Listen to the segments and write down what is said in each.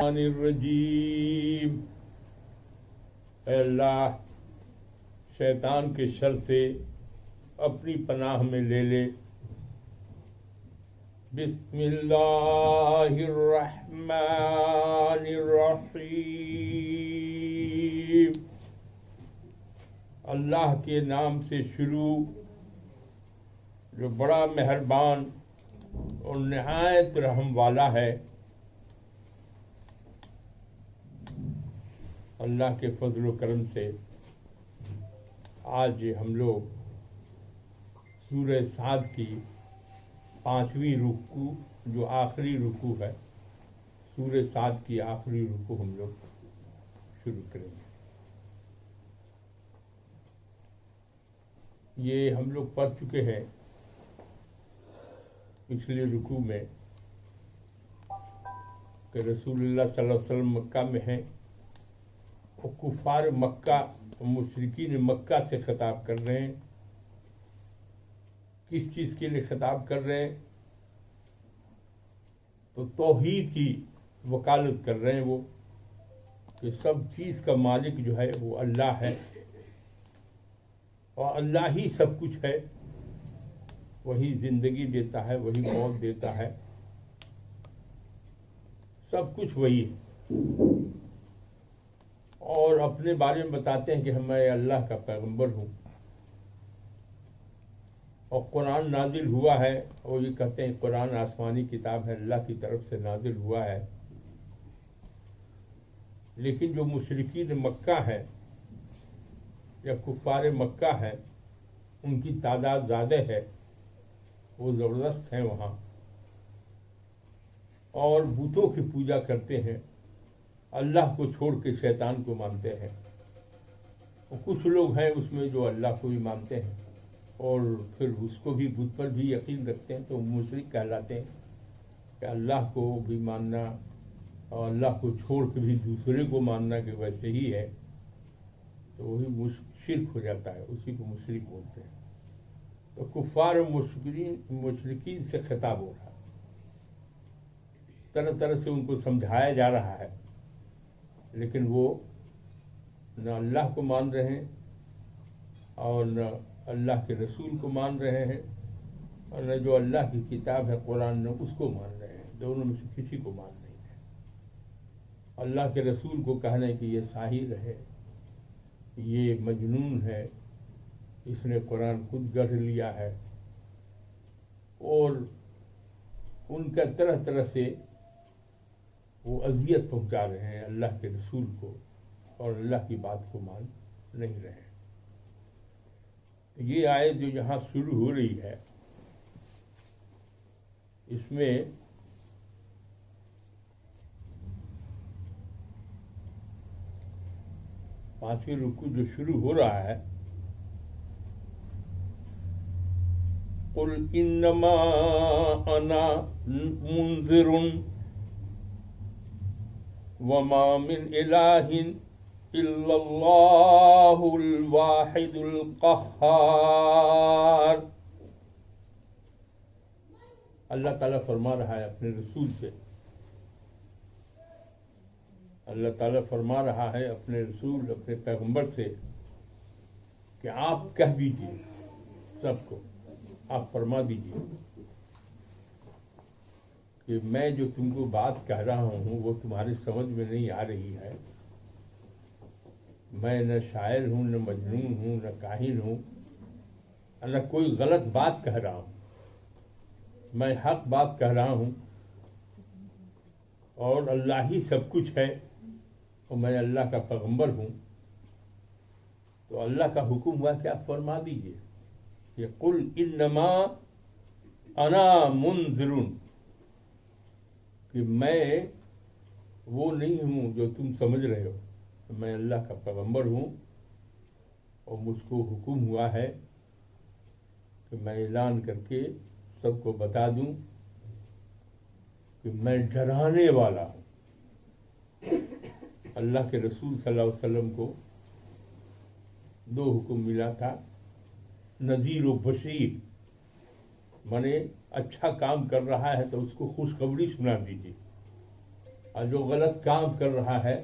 الرجیم۔ اے اللہ شیطان کے شر سے اپنی پناہ میں لے لے۔ بسم اللہ الرحمن الرحیم۔ اللہ کے نام سے شروع جو بڑا مہربان اور نہایت رحم والا ہے۔ اللہ کے فضل و کرم سے آج ہم لوگ سورہ صاد کی 5ویں رکوع جو آخری رکوع ہے، سورہ صاد کی آخری رکوع ہم لوگ شروع کریں گے۔ یہ ہم لوگ پڑھ چکے ہیں پچھلے رکوع میں کہ رسول اللہ صلی اللہ علیہ وسلم مکہ میں ہیں، کفار مکہ مشرکین مکہ سے خطاب کر رہے ہیں۔ کس چیز کے لیے خطاب کر رہے ہیں؟ تو توحید کی وکالت کر رہے ہیں وہ کہ سب چیز کا مالک جو ہے وہ اللہ ہے، اور اللہ ہی سب کچھ ہے، وہی زندگی دیتا ہے، وہی موت دیتا ہے، سب کچھ وہی ہے۔ اور اپنے بارے میں بتاتے ہیں کہ میں اللہ کا پیغمبر ہوں، اور قرآن نازل ہوا ہے، اور یہ کہتے ہیں قرآن آسمانی کتاب ہے، اللہ کی طرف سے نازل ہوا ہے۔ لیکن جو مشرکین مکہ ہے یا کفار مکہ ہے، ان کی تعداد زیادہ ہے، وہ زبردست ہیں وہاں، اور بتوں کی پوجا کرتے ہیں، اللہ کو چھوڑ کے شیطان کو مانتے ہیں۔ اور کچھ لوگ ہیں اس میں جو اللہ کو بھی مانتے ہیں اور پھر اس کو بھی بت پر بھی یقین رکھتے ہیں، تو مشرک کہلاتے ہیں کہ اللہ کو بھی ماننا اور اللہ کو چھوڑ کے بھی دوسرے کو ماننا کہ ویسے ہی ہے، تو وہی شرک ہو جاتا ہے، اسی کو مشرک بولتے ہیں۔ تو کفار و مشرکین سے خطاب ہو رہا ہے، طرح طرح سے ان کو سمجھایا جا رہا ہے، لیکن وہ نہ اللہ کو مان رہے ہیں اور نہ اللہ کے رسول کو مان رہے ہیں، اور نہ جو اللہ کی کتاب ہے قرآن نے اس کو مان رہے ہیں، دونوں میں سے کسی کو مان نہیں ہے۔ اللہ کے رسول کو کہنا ہے کہ یہ ساحر ہے، یہ مجنون ہے، اس نے قرآن خود گڑھ لیا ہے، اور ان کا طرح طرح سے وہ اذیت پہنچا رہے ہیں اللہ کے رسول کو، اور اللہ کی بات کو مان نہیں رہے ہیں۔ یہ آیت جو یہاں شروع ہو رہی ہے، اس میں پانچویں رکوع جو شروع ہو رہا ہے، قل انما انا منذر وما من الہ الا اللہ الواحد القہار۔ اللہ تعالیٰ فرما رہا ہے اپنے رسول سے، اللہ تعالیٰ فرما رہا ہے اپنے رسول، اپنے پیغمبر سے کہ آپ کہہ دیجئے سب کو، آپ فرما دیجئے کہ میں جو تم کو بات کہہ رہا ہوں وہ تمہاری سمجھ میں نہیں آ رہی ہے۔ میں نہ شاعر ہوں، نہ مجنون ہوں، نہ کاہن ہوں، نہ کوئی غلط بات کہہ رہا ہوں، میں حق بات کہہ رہا ہوں، اور اللہ ہی سب کچھ ہے، اور میں اللہ کا پیغمبر ہوں۔ تو اللہ کا حکم ہوا کہ آپ فرما دیجئے کہ قل انما انا منذر، کہ میں وہ نہیں ہوں جو تم سمجھ رہے ہو، میں اللہ کا پیغمبر ہوں، اور مجھ کو حکم ہوا ہے کہ میں اعلان کر کے سب کو بتا دوں کہ میں ڈرانے والا ہوں۔ اللہ کے رسول صلی اللہ علیہ وسلم کو 2 حکم ملا تھا، نذیر و بشیر، مانے اچھا کام کر رہا ہے تو اس کو خوشخبری سنا دیجیے، اور جو غلط کام کر رہا ہے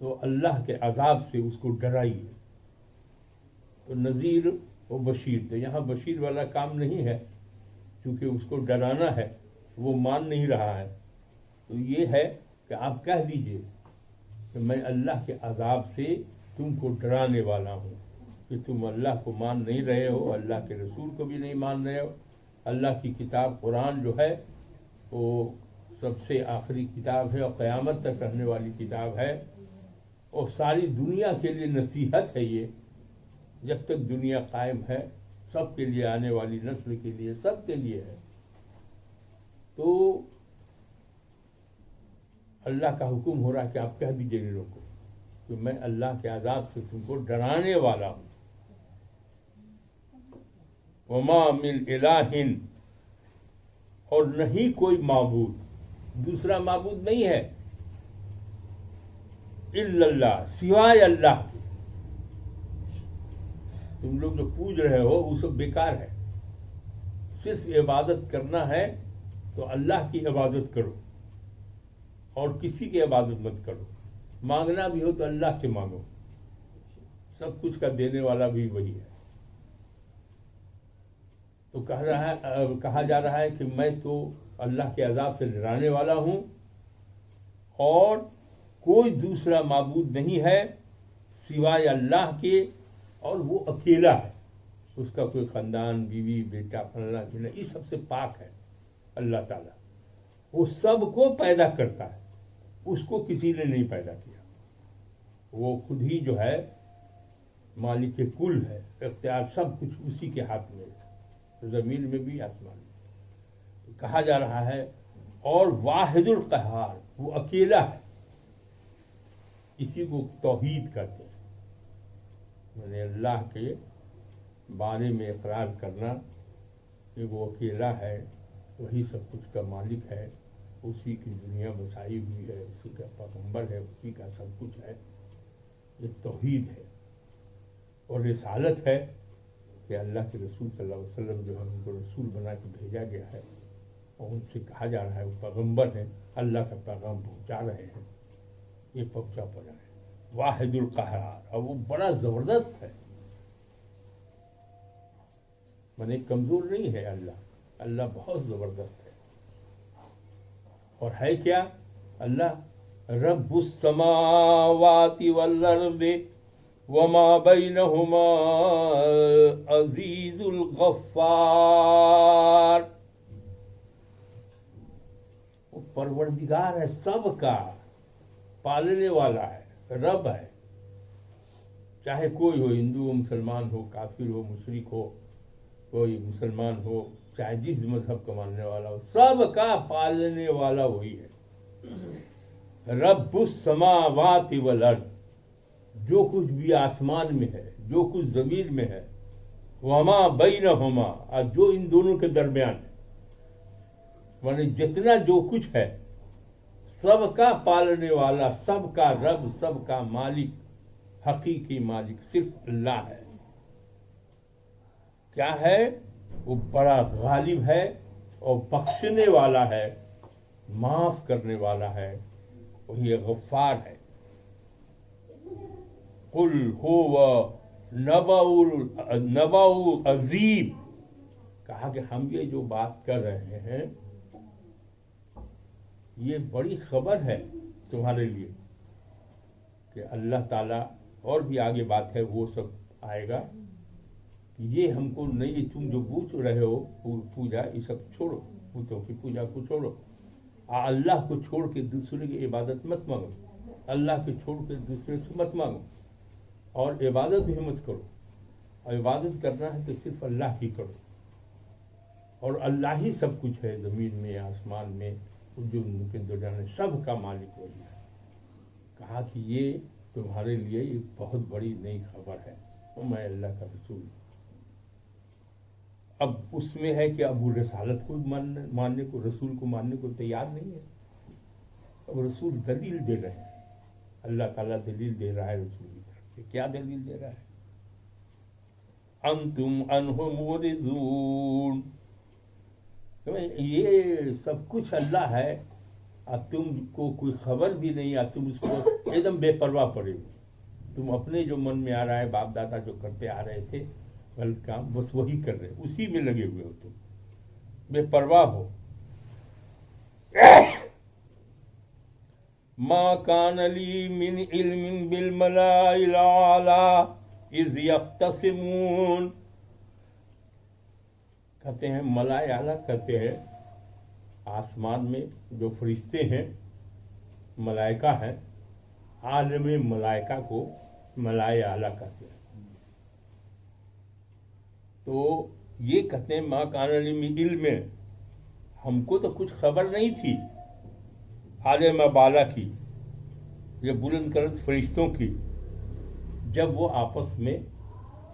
تو اللہ کے عذاب سے اس کو ڈرائیے. تو نذیر و بشیر، تو یہاں بشیر والا کام نہیں ہے، چونکہ اس کو ڈرانا ہے، وہ مان نہیں رہا ہے. تو یہ ہے کہ آپ کہہ دیجئے کہ میں اللہ کے عذاب سے تم کو ڈرانے والا ہوں، کہ تم اللہ کو مان نہیں رہے ہو، اللہ کے رسول کو بھی نہیں مان رہے ہو. اللہ کی کتاب قرآن جو ہے وہ سب سے آخری کتاب ہے اور قیامت تک رہنے والی کتاب ہے، اور ساری دنیا کے لیے نصیحت ہے. یہ جب تک دنیا قائم ہے سب کے لیے، آنے والی نسل کے لیے، سب کے لیے ہے. تو اللہ کا حکم ہو رہا ہے کہ آپ کہہ دیجئے لوگوں کو کہ میں اللہ کے عذاب سے تم کو ڈرانے والا ہوں. وما من الہ، اور نہیں کوئی معبود، دوسرا معبود نہیں ہے، الا اللہ، سوائے اللہ کے. تم لوگ جو پوج رہے ہو وہ سب بیکار ہے. صرف عبادت کرنا ہے تو اللہ کی عبادت کرو اور کسی کی عبادت مت کرو. مانگنا بھی ہو تو اللہ سے مانگو، سب کچھ کا دینے والا بھی وہی ہے. تو کہا جا رہا ہے کہ میں تو اللہ کے عذاب سے ڈرانے والا ہوں، اور کوئی دوسرا معبود نہیں ہے سوائے اللہ کے، اور وہ اکیلا ہے. اس کا کوئی خاندان، بیوی، بیٹا، فلانا ڈھینا، یہ سب سے پاک ہے. اللہ تعالیٰ وہ سب کو پیدا کرتا ہے، اس کو کسی نے نہیں پیدا کیا. وہ خود ہی جو ہے مالک کل ہے، اختیار سب کچھ اسی کے ہاتھ میں ہے، زمین میں بھی آسمان میں. کہا جا رہا ہے اور واحد القہار، وہ اکیلا ہے. اسی کو توحید کہتے ہیں، یعنی اللہ کے بارے میں اقرار کرنا کہ وہ اکیلا ہے، وہی سب کچھ کا مالک ہے، اسی کی دنیا بسائی ہوئی ہے، اسی کا پیغمبر ہے، اسی کا سب کچھ ہے. یہ توحید ہے. اور رسالت ہے کہ اللہ کے رسول صلی اللہ علیہ وسلم جو ہے ان کو رسول بنا کے بھیجا گیا ہے، اور ان سے کہا جا رہا ہے وہ پیغمبر ہیں، اللہ کا پیغام پہنچا رہے ہیں. یہ پہنچا پڑا ہے. واحد القہار، اور وہ بڑا زبردست ہے، مانے کمزور نہیں ہے. اللہ بہت زبردست ہے. اور ہے کیا؟ اللہ رب السماوات والارض وما بینہما عزیز الغفار. وہ پروردگار ہے، سب کا پالنے والا ہے، رب ہے. چاہے کوئی ہو، ہندو ہو، مسلمان ہو، کافر ہو، مشرک ہو، کوئی مسلمان ہو، چاہے جس مذہب کا ماننے والا ہو، سب کا پالنے والا وہی ہے. رب السماوات والارض، جو کچھ بھی آسمان میں ہے، جو کچھ زمین میں ہے، وما بینہما، اور جو ان دونوں کے درمیان ہے، یعنی جتنا جو کچھ ہے سب کا پالنے والا، سب کا رب، سب کا مالک، حقیقی مالک صرف اللہ ہے. کیا ہے؟ وہ بڑا غالب ہے اور بخشنے والا ہے، معاف کرنے والا ہے، وہی غفار ہے. قل هو نبأ عظیم، کہا کہ ہم یہ جو بات کر رہے ہیں یہ بڑی خبر ہے تمہارے لیے، کہ اللہ تعالیٰ، اور بھی آگے بات ہے وہ سب آئے گا، کہ یہ ہم کو نہیں، تم جو پوچھ رہے ہو پوجا، یہ سب چھوڑو، بتوں کی پوجا کو چھوڑو، اللہ کو چھوڑ کے دوسرے کی عبادت مت مانگو، اللہ کو چھوڑ کے دوسرے سے مت مانگو، اور عبادت بھی مت کرو. اور عبادت کرنا ہے تو صرف اللہ کی کرو، اور اللہ ہی سب کچھ ہے، زمین میں، آسمان میں، جو ممکن دنیا میں، سب کا مالک وہی ہے. کہا کہ یہ تمہارے لیے ایک بہت بڑی نئی خبر ہے، اور میں اللہ کا رسول ہوں. اب اس میں ہے کہ اب وہ رسالت کو ماننے کو، رسول کو ماننے کو تیار نہیں ہے. اب رسول دلیل دے رہے ہیں، اللہ تعالیٰ دلیل دے رہا ہے رسول کی طرف سے. کیا دلیل دے رہا ہے؟ انتم عنہ معرضون، یہ سب کچھ اللہ ہے، اور تم کو کوئی خبر بھی نہیں، اور تم اس کو ایک دم بے پرواہ پڑے ہو، تم اپنے جو من میں آ رہا ہے، باپ دادا جو کرتے آ رہے تھے غلط کام، بس وہی کر رہے، اسی میں لگے ہوئے ہو، تم بے پرواہ ہو. ما کان لی من علم بالملاء الاعلی اذ یختصمون. کہتے ہیں ملائے اعلیٰ، کہتے ہیں آسمان میں جو فرشتے ہیں، ملائکہ ہیں، عالم ملائکہ کو ملائے اعلیٰ کہتے ہیں. تو یہ کہتے ہیں ما کان لی من علم، ہم کو تو کچھ خبر نہیں تھی عالم بالا کی، یہ بلند کرد فرشتوں کی، جب وہ آپس میں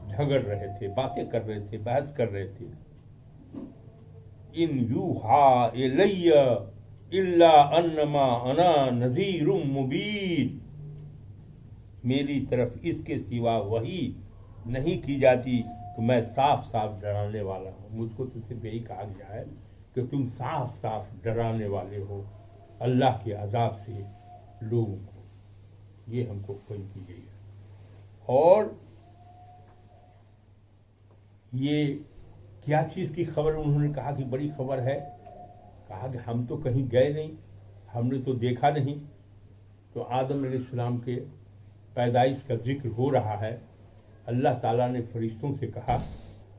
جھگڑ رہے تھے، باتیں کر رہے تھے، بحث کر رہے تھے. ان یوحا الی الا انما انا نذیر مبین، میری طرف اس کے سوا وحی نہیں کی جاتی کہ میں صاف صاف ڈرانے والا ہوں. مجھ کو تو صرف یہی کہا گیا ہے کہ تم صاف صاف ڈرانے والے ہو اللہ کے عذاب سے لوگوں کو، یہ ہم کو وحی کی گئی ہے. اور یہ کیا چیز کی خبر انہوں نے کہا کہ بڑی خبر ہے؟ کہا کہ ہم تو کہیں گئے نہیں، ہم نے تو دیکھا نہیں. تو آدم علیہ السلام کے پیدائش کا ذکر ہو رہا ہے. اللہ تعالیٰ نے فرشتوں سے کہا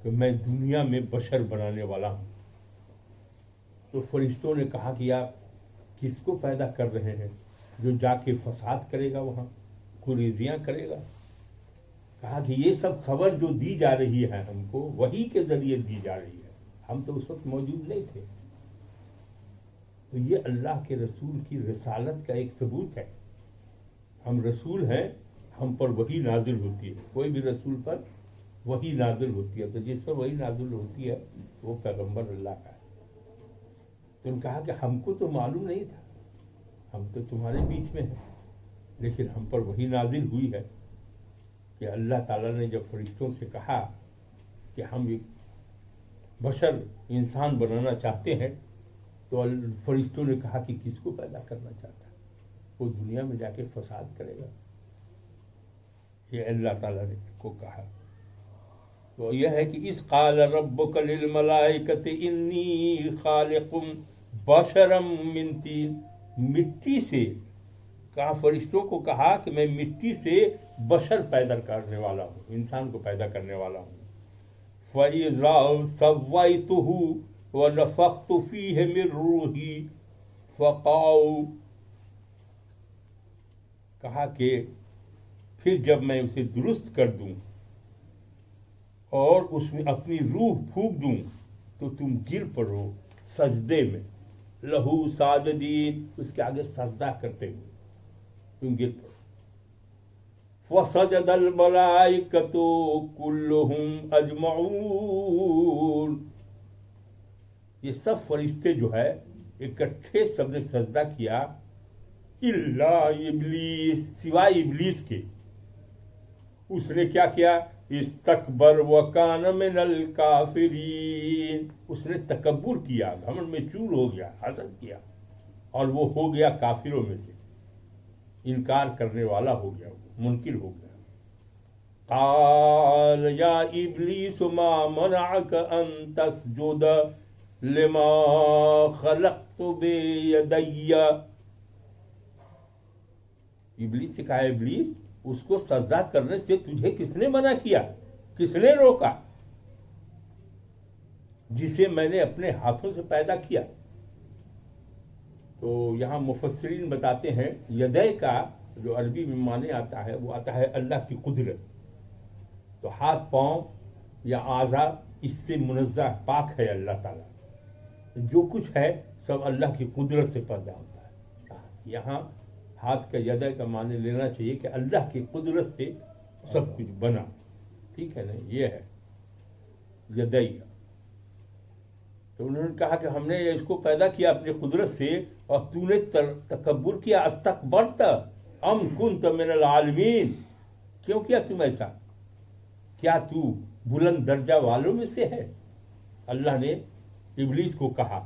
کہ میں دنیا میں بشر بنانے والا ہوں. تو فرشتوں نے کہا کہ آپ کس کو پیدا کر رہے ہیں جو جا کے فساد کرے گا، وہاں کریزیاں کرے گا؟ کہا کہ یہ سب خبر جو دی جا رہی ہے ہم کو وحی کے ذریعے دی جا رہی ہے، ہم تو اس وقت موجود نہیں تھے. تو یہ اللہ کے رسول کی رسالت کا ایک ثبوت ہے. ہم رسول ہیں، ہم پر وحی نازل ہوتی ہے، کوئی بھی رسول پر وحی نازل ہوتی ہے. تو جس پر وحی نازل ہوتی ہے وہ پیغمبر اللہ کا ہے. تو انہوں نے کہا کہ ہم کو تو معلوم نہیں تھا، ہم تو تمہارے بیچ میں ہیں، لیکن ہم پر وحی نازل ہوئی ہے کہ اللہ تعالیٰ نے جب فرشتوں سے کہا کہ ہم ایک بشر انسان بنانا چاہتے ہیں، تو فرشتوں نے کہا کہ کس کو پیدا کرنا چاہتا ہے؟ وہ دنیا میں جا کے فساد کرے گا. یہ اللہ تعالیٰ نے کو کہا. تو یہ ہے کہ اس قال ربک للملائکۃ انی خالق بشرا من طین، مٹی سے کہا، فرشتوں کو کہا کہ میں مٹی سے بشر پیدا کرنے والا ہوں، انسان کو پیدا کرنے والا ہوں. فَإِذَا سَوَّيْتُهُ وَنَفَخْتُ فِيهِ مِن رُّوحِي فَقَعُوا، کہا کہ پھر جب میں اسے درست کر دوں اور اس میں اپنی روح پھونک دوں تو تم گر پڑو سجدے میں، لہو ساجدین، اس کے آگے سجدہ کرتے ہوئے تم گر پڑو. فَسَجَدَ الْمَلَائِكَةُ كُلُّهُمْ أَجْمَعُونَ، یہ سب فرشتے جو ہے اکٹھے سب نے سجدہ کیا، الا ابلیس، سوائے ابلیس کے. اس نے کیا کیا؟ استکبر وکان من الکافرین، اس نے تکبر کیا، گھمنڈ میں چور ہو گیا، حسد کیا، اور وہ ہو گیا کافروں میں سے، انکار کرنے والا ہو گیا، منکر ہو گیا. قال یا ابلیس ما منعک ان تسجد لما خلقت بیدی، ابلیس سے کہا، ابلیس اس کو سجدہ کرنے سے تجھے کس نے منع کیا، کس نے روکا، جسے میں نے اپنے ہاتھوں سے پیدا کیا. تو یہاں مفسرین بتاتے ہیں یدے کا جو عربی میں معنی آتا ہے وہ آتا ہے اللہ کی قدرت. تو ہاتھ پاؤں یا اعضاء اس سے منزہ پاک ہے اللہ تعالیٰ، جو کچھ ہے سب اللہ کی قدرت سے پیدا ہوتا ہے. یہاں ہاتھ کا یدے کا معنی لینا چاہیے کہ اللہ کی قدرت سے سب کچھ بنا، ٹھیک ہے نا، یہ ہے یدیہ. تو انہوں نے کہا کہ ہم نے اس کو پیدا کیا اپنی قدرت سے، اور تو نے تکبر کیا، استکبرت ام کنت من العالمین، کیوں کیا تم ایسا؟ کیا تو بلند درجہ والوں میں سے ہے؟ اللہ نے ابلیس کو کہا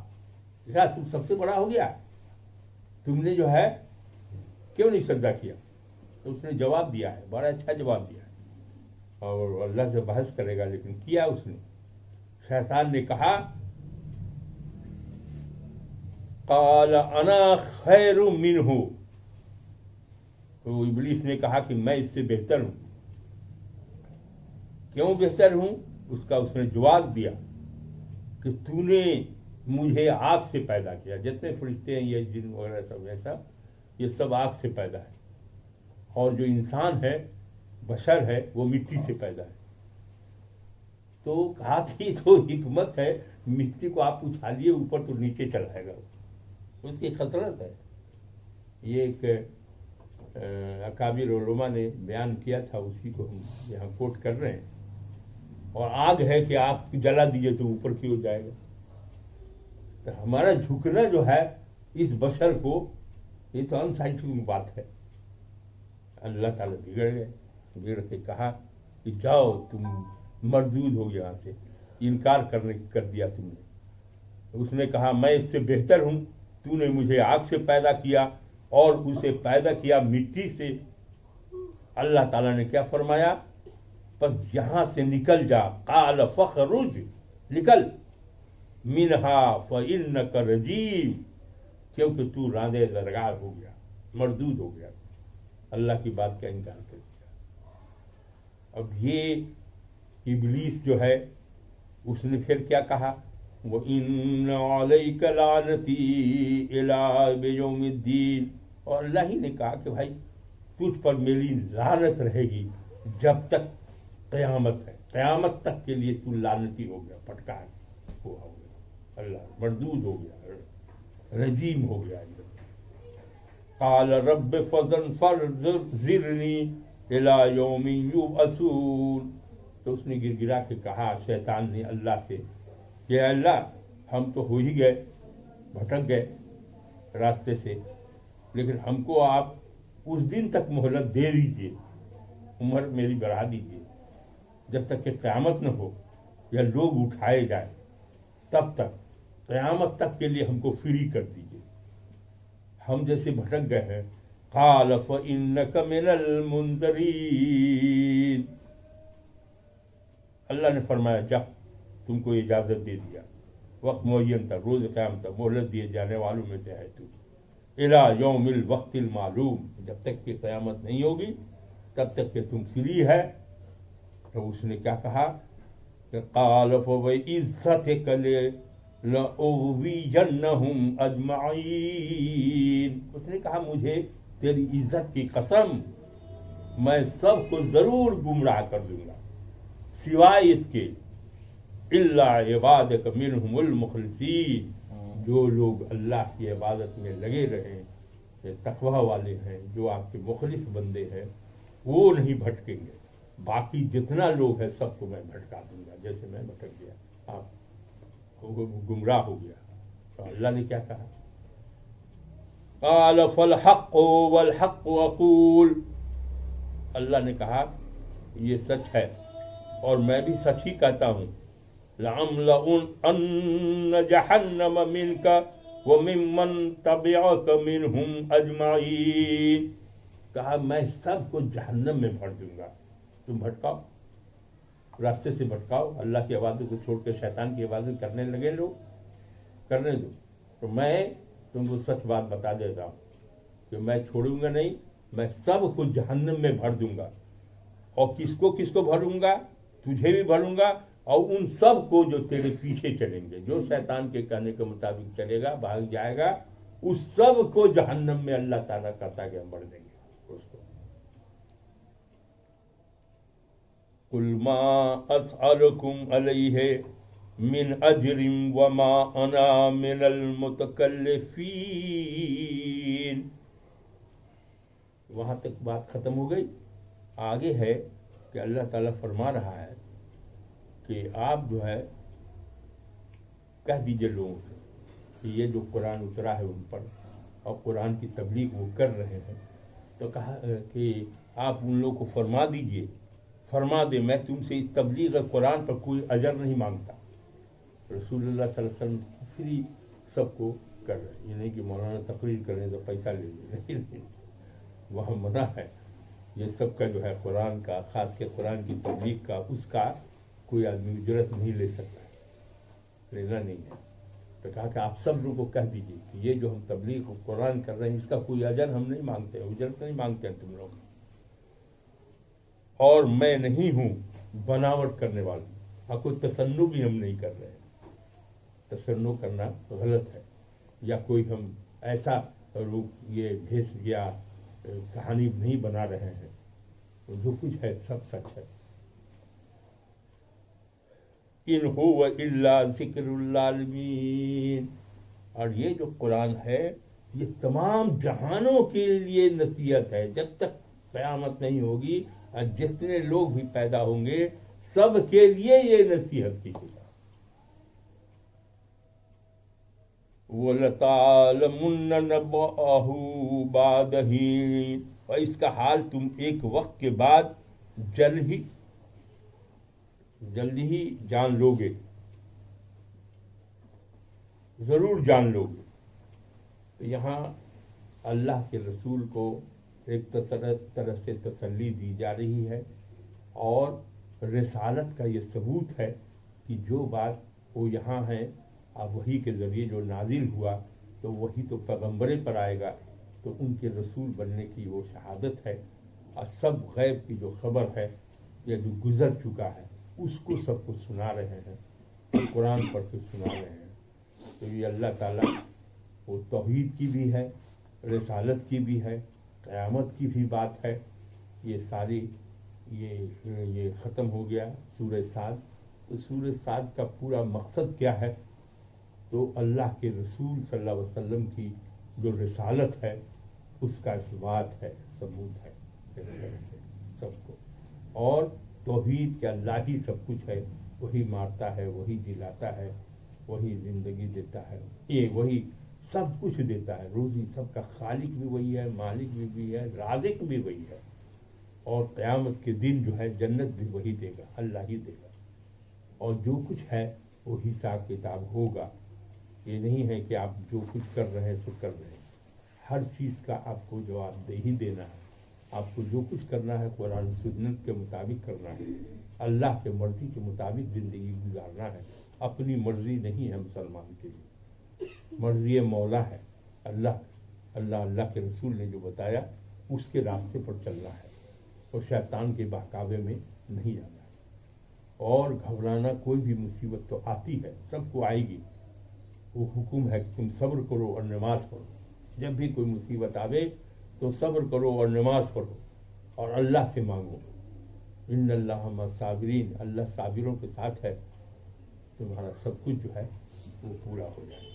کیا تم سب سے بڑا ہو گیا؟ تم نے جو ہے کیوں نہیں سجدہ کیا؟ تو اس نے جواب دیا ہے، بڑا اچھا جواب دیا ہے، اور اللہ سے بحث کرے گا لیکن کیا اس نے. شیطان نے کہا قال انا خیر منہ، تو ابلیس نے کہا کہ میں اس سے بہتر ہوں. کیوں بہتر ہوں؟ اس کا اس نے جواز دیا کہ تو نے مجھے آگ سے پیدا کیا. جتنے فرشتے ہیں یہ جن وغیرہ سب ایسا، یہ سب آگ سے پیدا ہے، اور جو انسان ہے بشر ہے وہ مٹی سے پیدا ہے. تو کہا کہ تو حکمت ہے، مٹی کو آپ اچھالیے اوپر تو نیچے چلائے گا، اس کی خسرت ہے. یہ ایک اکابر علماء نے بیان کیا تھا، اسی کو ہم یہاں کوٹ کر رہے ہیں. اور آگ ہے کہ آگ جلا دیجیے تو اوپر کی ہو جائے گا. تو ہمارا جھکنا جو ہے اس بشر کو، یہ تو ان سائنٹیفک بات ہے. اللہ تعالیٰ بگڑ کے کہا کہ جاؤ تم مردود ہو یہاں سے، انکار کر دیا تم نے. اس نے کہا میں اس سے بہتر ہوں، تو نے مجھے آگ سے پیدا کیا اور اسے پیدا کیا مٹی سے. اللہ تعالیٰ نے کیا فرمایا؟ بس یہاں سے نکل جا، قال فخرج، نکل، منہا فإنک رجیم، کیونکہ تو راندے درگار ہو گیا، مردود ہو گیا، اللہ کی بات کا انکار کر دیا. اب یہ ابلیس جو ہے اس نے پھر کیا کہا؟ وَإِنَّ عَلَيْكَ لَعْنَتِي إِلَىٰ يَوْمِ الدِّينِ، اور اللہ ہی نے کہا کہ بھائی تجھ پر میری لعنت رہے گی جب تک قیامت ہے، قیامت تک کے لیے تو لعنتی ہو گیا، پٹکار ہوا ہو گیا، اللہ مردود ہو گیا، رجیم ہو گیا. قال رب فانظرنی الی یوم یبعثون، تو اس نے گر گرا کے کہا شیطان نے اللہ سے کہ اللہ ہم تو ہو ہی گئے، بھٹک گئے راستے سے، لیکن ہم کو آپ اس دن تک مہلت دے دیجیے، عمر میری بڑھا دیجیے، جب تک کہ قیامت نہ ہو یا لوگ اٹھائے جائے، تب تک قیامت تک کے لیے ہم کو فری کر دیجیے، ہم جیسے بھٹک گئے ہیں. قال فإنک من المنذرین، اللہ نے فرمایا جا، تم کو اجازت دے دیا، وقت معین تھا، روز قیامت تک مہلت دیے جانے والوں میں سے ہے تو، الی یوم الوقت المعلوم، جب تک کہ قیامت نہیں ہوگی تب تک کہ تم فری ہے. تو اس نے کیا کہا کہ قال فبعزتک لأغوینہم اجمعین، اس نے کہا مجھے تیری عزت کی قسم میں سب کو ضرور گمراہ کر دوں گا سوائے اس کے الا عبادک منہم المخلصین، جو لوگ اللہ کی عبادت میں لگے رہے، تقوی والے ہیں، جو آپ کے مخلص بندے ہیں، وہ نہیں بھٹکیں گے. باقی جتنا لوگ ہیں سب کو میں بھٹکا دوں گا، جیسے میں بھٹک گیا، آپ گمراہ ہو گیا. تو اللہ نے کیا کہا؟ قال فالحق والحق اقول، اللہ نے کہا یہ سچ ہے اور میں بھی سچ ہی کہتا ہوں. لَأَمْلَأَنَّ جَهَنَّمَ مِنْكَ وَمِمَّنْ تَبِعَكَ مِنْهُمْ أَجْمَعِينَ، کہا میں سب کو جہنم میں بھر دوں گا. تم بھٹکاؤ، راستے سے بھٹکاؤ، اللہ کی عبادت کو چھوڑ کے شیطان کی عبادت کرنے لگے، لوگ کرنے دو. تو میں تم کو سچ بات بتا دیتا ہوں کہ میں چھوڑوں گا نہیں، میں سب کو جہنم میں بھر دوں گا. اور کس کو بھروں گا؟ تجھے بھی بھروں گا، اور ان سب کو جو تیرے پیچھے چلیں گے، جو شیطان کے کہنے کے مطابق چلے گا، بھاگ جائے گا، اس سب کو جہنم میں اللہ تعالیٰ کہتا کہ ہم بھر دیں گے اس کو. قل ما اسألكم علیہ من اجر وما انا من المتکلفین، وہاں تک بات ختم ہو گئی. آگے ہے کہ اللہ تعالیٰ فرما رہا ہے کہ آپ جو ہے کہہ دیجئے لوگوں کو کہ یہ جو قرآن اترا ہے ان پر اور قرآن کی تبلیغ وہ کر رہے ہیں، تو کہا کہ آپ ان لوگوں کو فرما دیجئے، فرما دے میں تم سے اس تبلیغ قرآن پر کوئی اجر نہیں مانگتا. رسول اللہ صلی اللہ علیہ وسلم فری سب کو کر رہے ہیں. یہ نہیں کہ مولانا تقریر کریں تو پیسہ لے لیں, نہیں, وہاں منع ہے. یہ سب کا جو ہے قرآن کا, خاص کے قرآن کی تبلیغ کا, اس کا کوئی آدمی اجرت نہیں لے سکتا, لینا نہیں ہے. تو کہا کہ آپ سب لوگوں کو کہہ دیجیے کہ یہ جو ہم تبلیغ قرآن کر رہے ہیں اس کا کوئی اجر ہم نہیں مانگتے ہیں, اجرت نہیں مانگتے ہیں تم لوگ, اور میں نہیں ہوں بناوٹ کرنے والا, اور کوئی تصنع بھی ہم نہیں کر رہے ہیں. تصنع کرنا غلط ہے, یا کوئی ہم ایسا یہ بھیس یا کہانی نہیں بنا رہے ہیں. جو کچھ ہے سب سچ ہے. ان هو الا ذکر للعالمین. اور یہ جو قرآن ہے یہ تمام جہانوں کے لیے نصیحت ہے. جب تک قیامت نہیں ہوگی اور جتنے لوگ بھی پیدا ہوں گے سب کے لیے یہ نصیحت کی کتاب. وَلَتَعْلَمُنَّ نَبَأَهُ بَعْدَ حِينٍ. اور اس کا حال تم ایک وقت کے بعد جلدی ہی جان لو گے, ضرور جان لو گے. تو یہاں اللہ کے رسول کو ایک طرح سے تسلی دی جا رہی ہے, اور رسالت کا یہ ثبوت ہے کہ جو بات وہ یہاں ہے اب وحی کے ذریعے جو نازل ہوا تو وہی تو پیغمبرے پر آئے گا, تو ان کے رسول بننے کی وہ شہادت ہے. اور سب غیب کی جو خبر ہے یا جو گزر چکا ہے اس کو سب کو سنا رہے ہیں, قرآن پڑھ کے سنا رہے ہیں. تو یہ اللہ تعالیٰ وہ توحید کی بھی ہے, رسالت کی بھی ہے, قیامت کی بھی بات ہے. یہ ساری یہ ختم ہو گیا سورہ صاد. تو سورہ صاد کا پورا مقصد کیا ہے؟ تو اللہ کے رسول صلی اللہ علیہ وسلم کی جو رسالت ہے اس کا اثبات ہے, ثبوت ہے سب کو. اور توحید کہ اللہ ہی سب کچھ ہے, وہی مارتا ہے, وہی جلاتا ہے, وہی زندگی دیتا ہے, یہ وہی سب کچھ دیتا ہے. روزی سب کا خالق بھی وہی ہے, مالک بھی ہے, رازق بھی وہی ہے. اور قیامت کے دن جو ہے جنت بھی وہی دے گا, اللہ ہی دے گا. اور جو کچھ ہے وہ حساب کتاب ہوگا. یہ نہیں ہے کہ آپ جو کچھ کر رہے ہیں سو کر رہے ہیں, ہر چیز کا آپ کو جواب دے ہی دینا ہے. آپ کو جو کچھ کرنا ہے قرآن سنت کے مطابق کرنا ہے, اللہ کے مرضی کے مطابق زندگی گزارنا ہے. اپنی مرضی نہیں ہے مسلمان کے لیے, مرضی مولا ہے. اللہ کے رسول نے جو بتایا اس کے راستے پر چلنا ہے, اور شیطان کے بہکاوے میں نہیں جانا ہے. اور گھبرانا, کوئی بھی مصیبت تو آتی ہے, سب کو آئے گی. وہ حکم ہے کہ تم صبر کرو اور نماز پڑھو. جب بھی کوئی مصیبت آوے تو صبر کرو اور نماز پڑھو اور اللہ سے مانگو. ان اللہ مع الصابرین, اللہ صابروں کے ساتھ ہے. تمہارا سب کچھ جو ہے وہ پورا ہو جائے.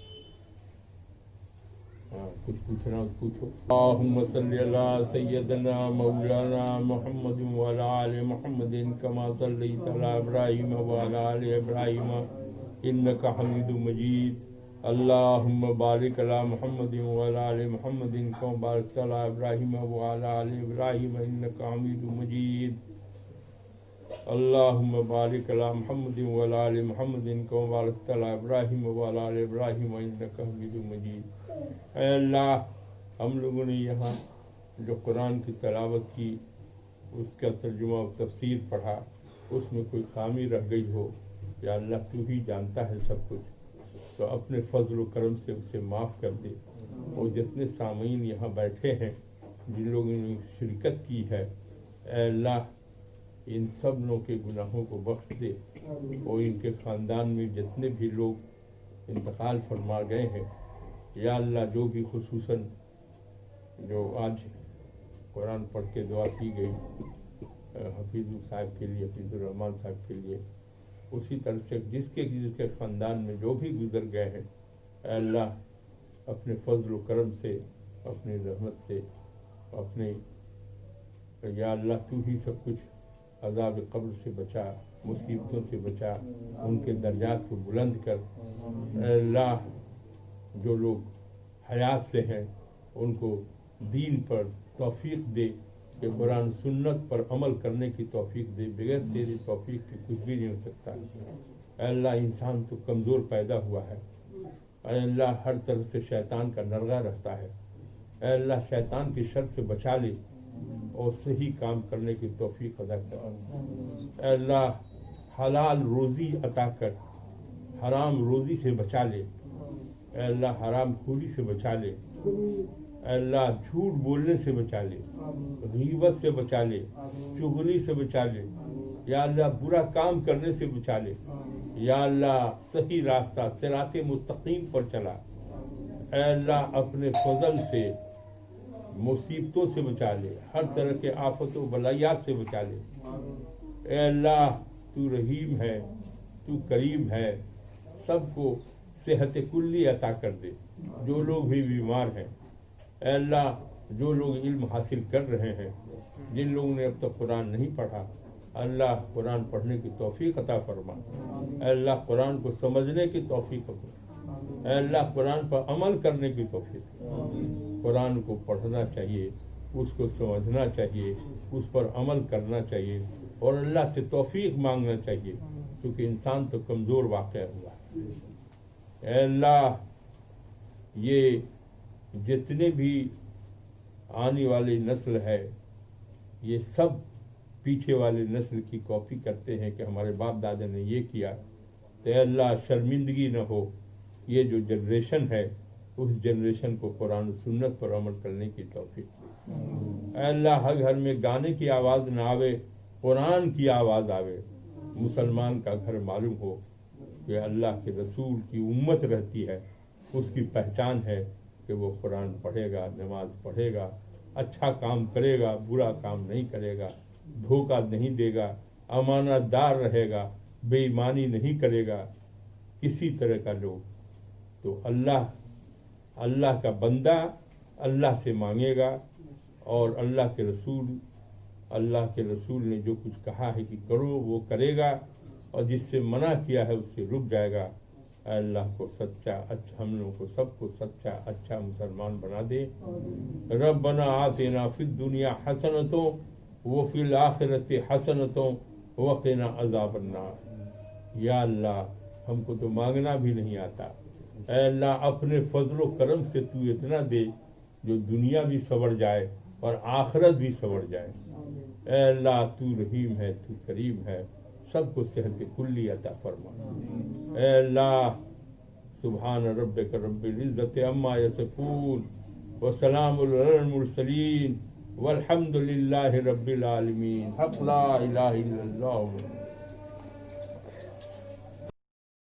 کچھ پوچھنا پوچھو. اللہم صلی علی سیدنا مولانا محمد وعلی آل محمد کما صلیت علی ابراہیم وعلی آل ابراہیم انک حمید مجید. اللہم بارک علی محمد وعلی آل محمد کما بارکت علی ابراہیم وعلی آل ابراہیم انک حمید مجید. اللہم بارک علی محمد وعلی آل محمد کما بارکت علی ابراہیم وعلی آل ابراہیم انک حمید مجید. اے اللہ, ہم لوگوں نے یہاں جو قرآن کی تلاوت کی, اس کا ترجمہ و تفسیر پڑھا, اس میں کوئی خامی رہ گئی ہو, یا اللہ تو ہی جانتا ہے سب کچھ, تو اپنے فضل و کرم سے اسے معاف کر دے. اور جتنے سامعین یہاں بیٹھے ہیں, جن لوگوں نے شرکت کی ہے, اے اللہ ان سب لوگوں کے گناہوں کو بخش دے. اور ان کے خاندان میں جتنے بھی لوگ انتقال فرما گئے ہیں, یا اللہ جو بھی خصوصاً جو آج قرآن پڑھ کے دعا کی گئی حفیظ صاحب کے لیے, حفیظ الرحمان صاحب کے لیے, اسی طرح سے جس کے خاندان میں جو بھی گزر گئے ہیں, اے اللہ اپنے فضل و کرم سے, اپنی رحمت سے, اپنے یا اللہ تو ہی سب کچھ عذاب قبر سے بچا, مصیبتوں سے بچا, ان کے درجات کو بلند کر. اے اللہ جو لوگ حیات سے ہیں ان کو دین پر توفیق دے, کہ قرآن سنت پر عمل کرنے کی توفیق دے. بغیر تیری توفیق کے کچھ بھی نہیں ہو سکتا. اے اللہ انسان تو کمزور پیدا ہوا ہے, اے اللہ ہر طرف سے شیطان کا نرغہ رہتا ہے، اے اللہ شیطان کی شر سے بچا لے اور صحیح کام کرنے کی توفیق عطا کر، اے اللہ حلال روزی عطا کر، حرام روزی سے بچا لے، اے اللہ حرام خوری سے بچا لے، اے اللہ جھوٹ بولنے سے بچا لے، غیبت سے بچا لے، چغلی سے بچا لے، یا اللہ برا کام کرنے سے بچا لے، یا اللہ صحیح راستہ صراط مستقیم پر چلا، اے اللہ اپنے فضل سے مصیبتوں سے بچا لے، ہر طرح کے آفت و بلایات سے بچا لے، اے اللہ تو رحیم ہے، تو کریم ہے، سب کو صحت کلی عطا کر دے، جو لوگ بھی بیمار ہیں، اے اللہ جو لوگ علم حاصل کر رہے ہیں، جن لوگوں نے اب تک قرآن نہیں پڑھا، اللہ قرآن پڑھنے کی توفیق عطا فرما، اے اللہ قرآن کو سمجھنے کی توفیق عطا، اے اللہ قرآن پر عمل کرنے کی توفیق، قرآن کو پڑھنا چاہیے، اس کو سمجھنا چاہیے، اس پر عمل کرنا چاہیے اور اللہ سے توفیق مانگنا چاہیے، کیونکہ انسان تو کمزور واقع ہوا ہے۔ اے اللہ یہ جتنے بھی آنے والی نسل ہے یہ سب پیچھے والی نسل کی کاپی کرتے ہیں کہ ہمارے باپ دادا نے یہ کیا، تو اے اللہ شرمندگی نہ ہو، یہ جو جنریشن ہے اس جنریشن کو قرآن و سنت پر عمل کرنے کی توفیق، اے اللہ ہر گھر میں گانے کی آواز نہ آوے، قرآن کی آواز آوے، مسلمان کا گھر معلوم ہو کہ اللہ کے رسول کی امت رہتی ہے، اس کی پہچان ہے کہ وہ قرآن پڑھے گا، نماز پڑھے گا، اچھا کام کرے گا، برا کام نہیں کرے گا، دھوکہ نہیں دے گا، امانت دار رہے گا، بے ایمانی نہیں کرے گا کسی طرح کا لوگ، تو اللہ کا بندہ اللہ سے مانگے گا اور اللہ کے رسول نے جو کچھ کہا ہے کہ کرو وہ کرے گا، اور جس سے منع کیا ہے اس سے رک جائے گا۔ اے اللہ کو سچا اچھا ہم لوگوں کو سب کو سچا اچھا مسلمان بنا دے۔ ربنا آتنا فی الدنیا حسنۃ وفی الآخرۃ حسنۃ وقنا عذاب النار۔ یا اللہ ہم کو تو مانگنا بھی نہیں آتا، اے اللہ اپنے فضل و کرم سے تو اتنا دے جو دنیا بھی سنور جائے اور آخرت بھی سنور جائے۔ اے اللہ تو رحیم ہے، تو کریم ہے، سب کو صحت کلی عطا فرما۔ اے اللہ سبحان ربک رب العزت عما یصفون وسلام علی المرسلین والحمد للہ رب العالمین۔ حق لا الہ الا اللہ۔